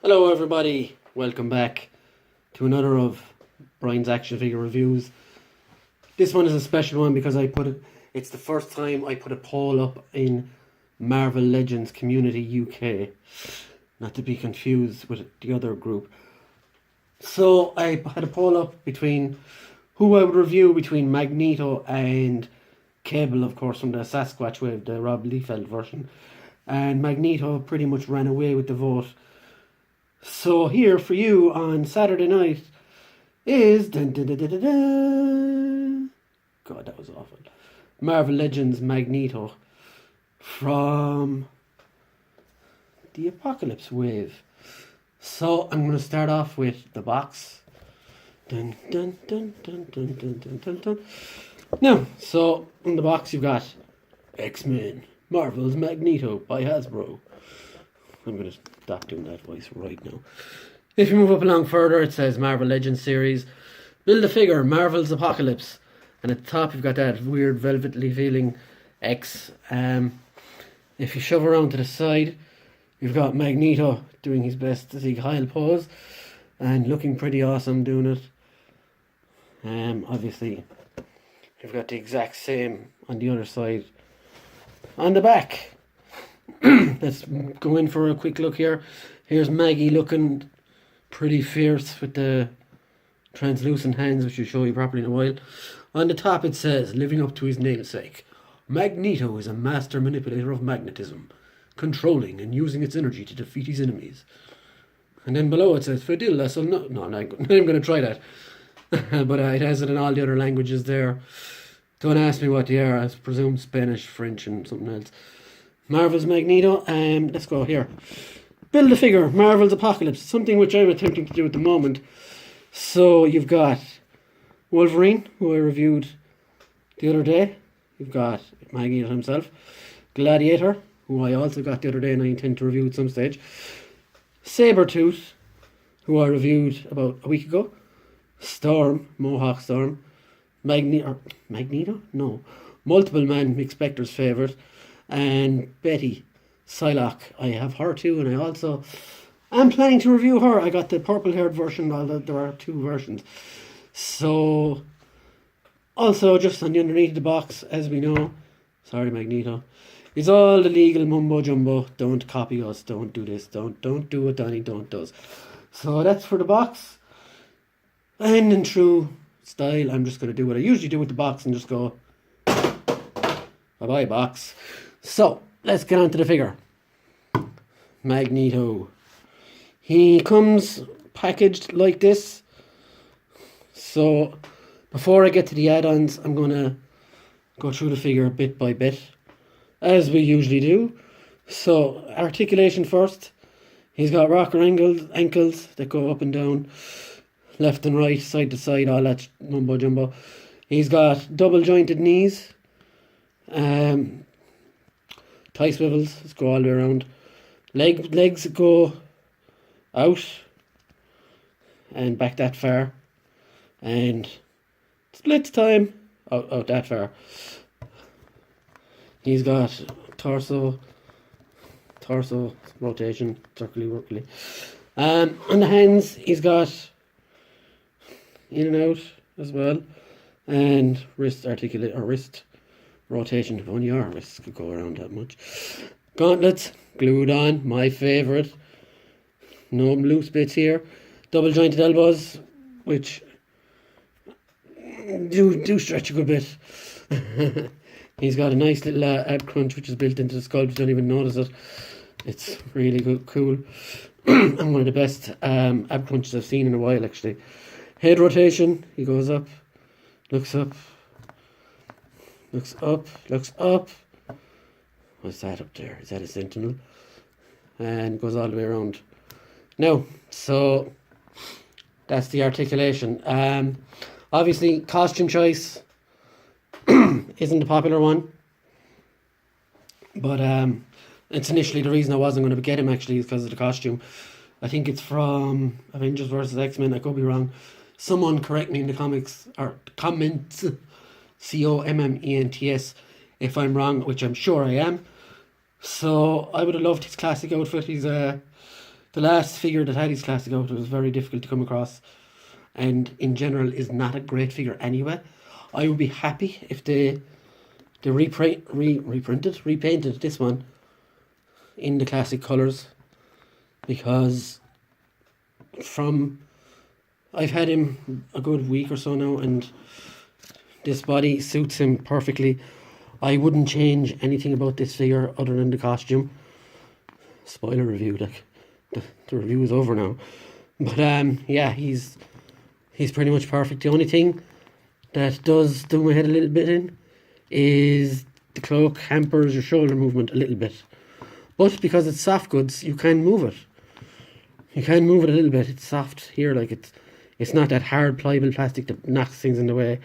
Hello everybody, welcome back to another of Brian's action figure reviews. This one is a special one because it's the first time I put a poll up in Marvel Legends Community UK, not to be confused with the other group. So I had a poll up between who I would review between Magneto and Cable, of course, from the Sasquatch Wave, the Rob Liefeld version, and Magneto pretty much ran away with the vote. So here for you on Saturday night is God, that was awful. Marvel Legends Magneto from the Apocalypse Wave. So I'm going to start off with the box. Dun, dun, dun, dun, dun, dun, dun, dun, dun. Now, so in the box you've got X-Men Marvel's Magneto by Hasbro. I'm going to stop doing that voice right now. If you move up along further, it says Marvel Legends series. Build a figure, Marvel's Apocalypse. And at the top, you've got that weird velvety feeling X. If you shove around to the side, you've got Magneto doing his best Sieg Heil pose. And looking pretty awesome doing it. Obviously, you've got the exact same on the other side. On the back. Let's go in for a quick look here. Here's Maggie looking pretty fierce with the translucent hands, which will show you properly in a while. On the top it says, living up to his namesake, Magneto is a master manipulator of magnetism, controlling and using its energy to defeat his enemies. And then below it says, Fidel, I'm not going to try that. But it has it in all the other languages there. Don't ask me what they are. I presume Spanish, French and something else. Marvel's Magneto, let's go here. Build a figure, Marvel's Apocalypse, something which I'm attempting to do at the moment. So you've got Wolverine, who I reviewed the other day. You've got Magneto himself. Gladiator, who I also got the other day and I intend to review at some stage. Sabretooth, who I reviewed about a week ago. Storm, Mohawk Storm. Magneto? No. Multiple Man, Mick Spector's favourite. And Betty Psylocke. I have her too, and I also am planning to review her. I got the purple-haired version, although there are two versions. So, also just on the underneath of the box, as we know, sorry Magneto, is all the legal mumbo-jumbo. Don't copy us, don't do this, don't do what Donnie don't does. So that's for the box. And in true style, I'm just going to do what I usually do with the box and just go, bye-bye box. So, let's get on to the figure. Magneto. He comes packaged like this. So, before I get to the add-ons, I'm going to go through the figure bit by bit, as we usually do. So, articulation first. He's got rocker ankles that go up and down, left and right, side to side, all that mumbo jumbo. He's got double jointed knees. Tie swivels, let's go all the way around. Legs go out and back that far, and split time out that far. He's got torso rotation, circly. On the hands, he's got in and out as well, and wrist rotation. If only our wrists could go around that much. Gauntlets glued on, my favourite. No loose bits here. Double jointed elbows, which do stretch a good bit. He's got a nice little ab crunch which is built into the skull. You don't even notice it. It's really good, cool. And one of the best ab crunches I've seen in a while, actually. Head rotation. He goes up, looks up. Looks up. What's that up there? Is that a sentinel? And goes all the way around. Now, so that's the articulation. Obviously, costume choice isn't a popular one. But it's initially the reason I wasn't going to get him, actually, is because of the costume. I think it's from Avengers vs. X-Men. I could be wrong. Someone correct me in the comments COMMENTS if I'm wrong, which I'm sure I am. So I would have loved his classic outfit. He's the last figure that had his classic out was very difficult to come across, and in general is not a great figure anyway. I would be happy if they repainted this one in the classic colours, because I've had him a good week or so now, and this body suits him perfectly. I wouldn't change anything about this figure other than the costume. Spoiler review, like the review is over now. But yeah, he's pretty much perfect. The only thing that does do my head a little bit in is the cloak hampers your shoulder movement a little bit. But because it's soft goods, you can move it. You can move it a little bit. It's soft here, like it's not that hard pliable plastic that knocks things in the way.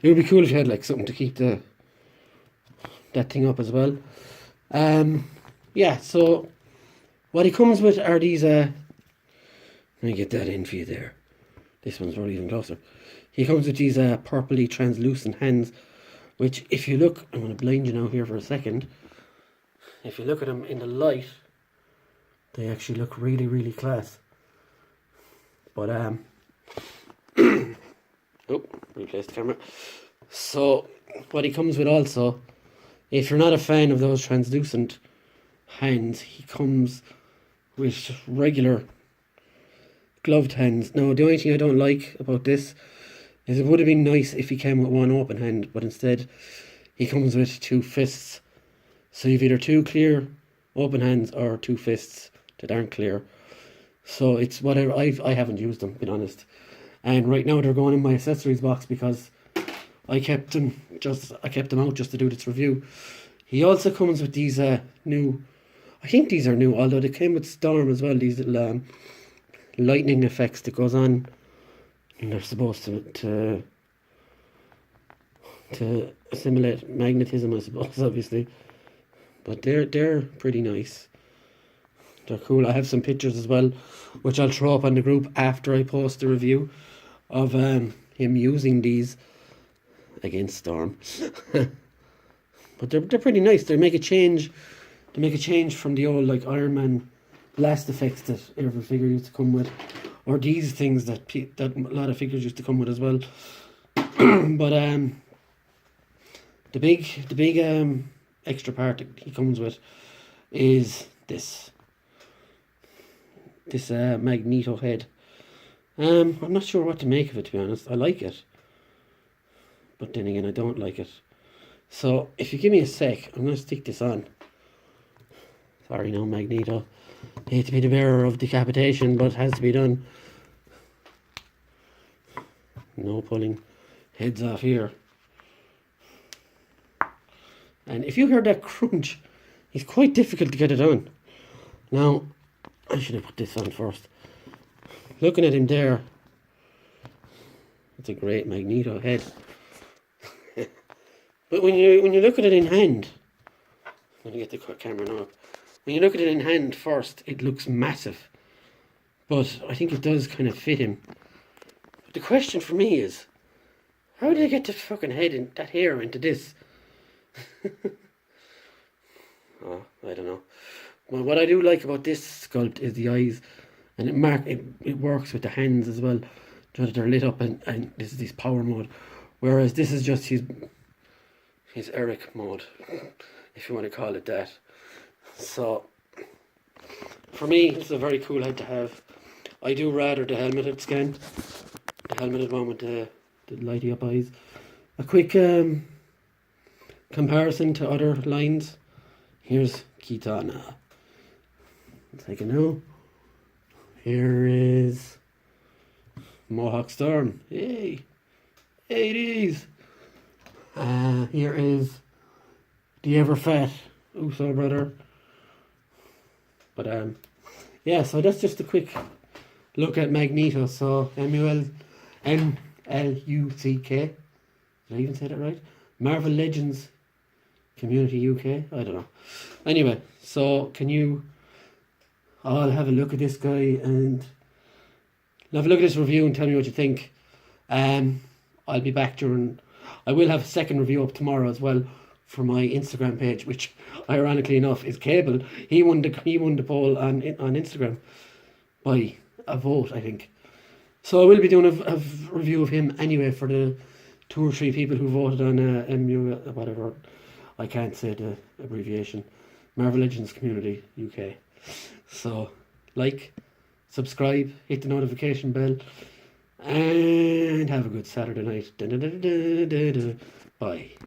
It would be cool if you had like something to keep that thing up as well. Yeah, so what he comes with are these let me get that in for you there. This one's probably even closer. He comes with these purpley translucent hands, which if you look, I'm going to blind you now here for a second. If you look at them in the light, they actually look really, really class. But oh, replace the camera. So what he comes with also, if you're not a fan of those translucent hands, he comes with regular gloved hands. Now the only thing I don't like about this is it would have been nice if he came with one open hand, but instead he comes with two fists. So you've either two clear open hands or two fists that aren't clear. So it's whatever. I haven't used them, being honest. And right now they're going in my accessories box because I kept them out just to do this review. He also comes with these new, I think these are new, although they came with Storm as well, these little lightning effects that goes on, and they're supposed to simulate magnetism, I suppose, obviously. But they're pretty nice. They're cool. I have some pictures as well, which I'll throw up on the group after I post the review of him using these against Storm. But they're pretty nice. They make a change. They make a change from the old like Iron Man blast effects that every figure used to come with, or these things that a lot of figures used to come with as well. But the big extra part that he comes with is this Magneto head. I'm not sure what to make of it, to be honest. I like it, but then again I don't like it. So if you give me a sec, I'm going to stick this on. Sorry no, Magneto. I hate to be the bearer of decapitation, but it has to be done. No pulling heads off here. And if you hear that crunch, it's quite difficult to get it on. Now, I should have put this on first. Looking at him there, it's a great Magneto head. But when you look at it in hand, let me get the camera now. When you look at it in hand first, it looks massive. But I think it does kind of fit him. But the question for me is, how did I get the fucking head and that hair into this? Oh, I don't know. Well, what I do like about this sculpt is the eyes, and it works with the hands as well. They're lit up, and this is his power mode, whereas this is just his Eric mode, if you want to call it that. So for me, it's a very cool head to have. I do rather the helmeted scan, the helmeted one with the lighty up eyes. A quick comparison to other lines. Here's Kitana. Take a no. Here is Mohawk Storm. Hey, 80s. Here is the ever fat Uso brother. But yeah, so that's just a quick look at Magneto. So MLCUK. Did I even say that right? Marvel Legends Community UK. I don't know. Anyway, so can you all have a look at this guy and have a look at this review and tell me what you think. I'll be back I will have a second review up tomorrow as well for my Instagram page, which ironically enough is Cable. He won the poll on Instagram. by a vote, I think. So I will be doing a review of him anyway for the 2 or 3 people who voted on MU, whatever, I can't say the abbreviation, Marvel Legends Community UK. So, like, subscribe, hit the notification bell, and have a good Saturday night. Bye.